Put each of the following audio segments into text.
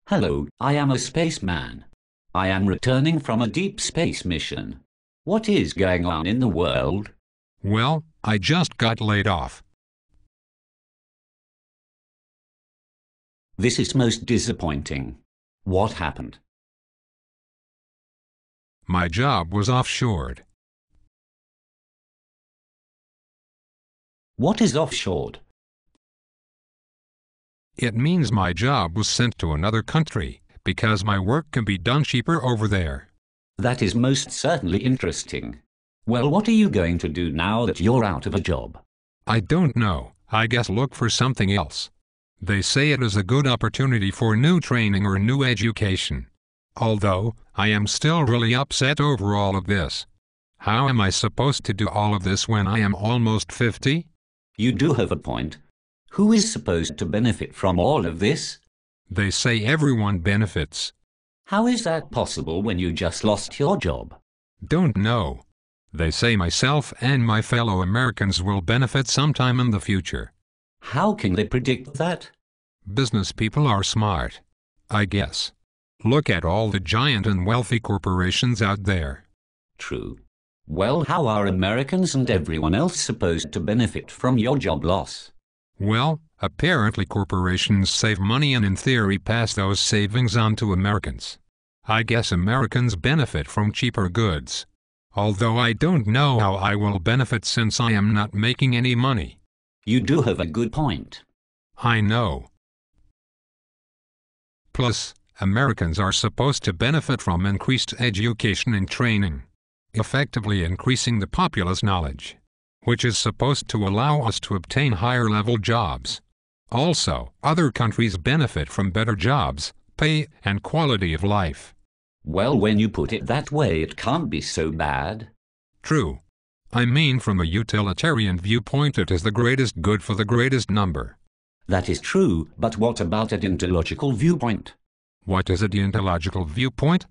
Hello, I am a spaceman. I am returning from a deep space mission. What is going on in the world? Well, I just got laid off. This is most disappointing. What happened? My job was offshored. What is offshored? It means my job was sent to another country, because my work can be done cheaper over there. That is most certainly interesting. Well, what are you going to do now that you're out of a job? I don't know. I guess look for something else. They say it is a good opportunity for new training or new education. Although, I am still really upset over all of this. How am I supposed to do all of this when I am almost 50? You do have a point. Who is supposed to benefit from all of this? They say everyone benefits. How is that possible when you just lost your job? Don't know. They say myself and my fellow Americans will benefit sometime in the future. How can they predict that? Business people are smart, I guess. Look at all the giant and wealthy corporations out there. True. Well, how are Americans and everyone else supposed to benefit from your job loss? Well, apparently corporations save money and in theory pass those savings on to Americans. I guess Americans benefit from cheaper goods. Although I don't know how I will benefit since I am not making any money. You do have a good point. I know. Plus, Americans are supposed to benefit from increased education and training, effectively increasing the populace knowledge, which is supposed to allow us to obtain higher-level jobs. Also, other countries benefit from better jobs, pay, and quality of life. Well, when you put it that way, it can't be so bad. True. I mean, from a utilitarian viewpoint, it is the greatest good for the greatest number. That is true, but what about a deontological viewpoint? What is a deontological viewpoint?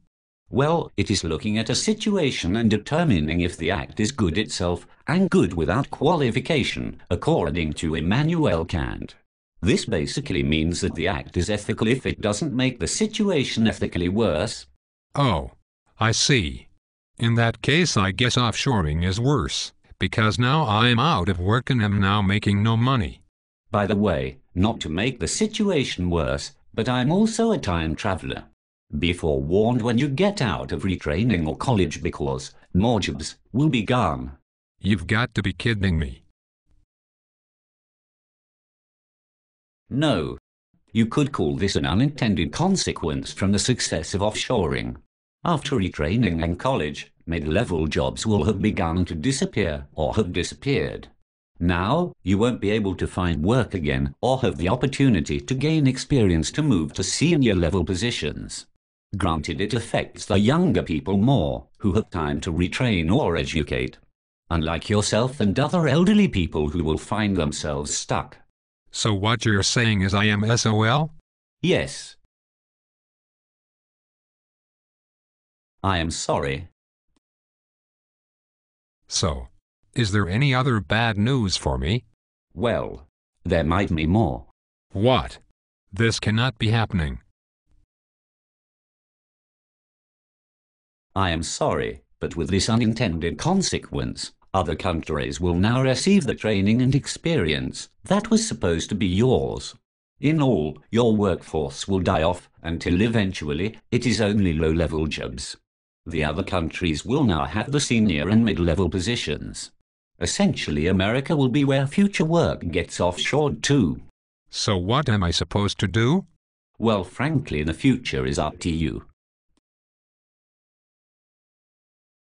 Well, it is looking at a situation and determining if the act is good itself, and good without qualification, according to Immanuel Kant. This basically means that the act is ethical if it doesn't make the situation ethically worse. Oh, I see. In that case, I guess offshoring is worse, because now I'm out of work and am now making no money. By the way, not to make the situation worse, but I'm also a time traveler. Be forewarned when you get out of retraining or college because more jobs will be gone. You've got to be kidding me. No. You could call this an unintended consequence from the success of offshoring. After retraining and college, mid-level jobs will have begun to disappear or have disappeared. Now, you won't be able to find work again or have the opportunity to gain experience to move to senior-level positions. Granted, it affects the younger people more, who have time to retrain or educate. Unlike yourself and other elderly people who will find themselves stuck. So what you're saying is I am SOL? Yes. I am sorry. So, is there any other bad news for me? Well, there might be more. What? This cannot be happening. I am sorry, but with this unintended consequence, other countries will now receive the training and experience that was supposed to be yours. In all, your workforce will die off until eventually it is only low-level jobs. The other countries will now have the senior and mid-level positions. Essentially, America will be where future work gets offshored too. So what am I supposed to do? Well, frankly, the future is up to you.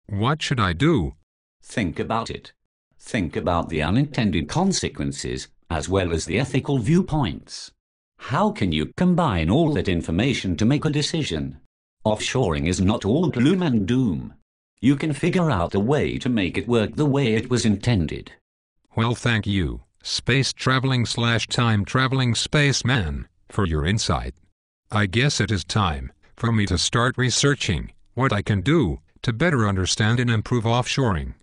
What should I do? Think about it. Think about the unintended consequences as well as the ethical viewpoints. How can you combine all that information to make a decision? Offshoring is not all gloom and doom. You can figure out a way to make it work the way it was intended. Well, thank you, space traveling / time traveling spaceman, for your insight. I guess it is time for me to start researching what I can do to better understand and improve offshoring.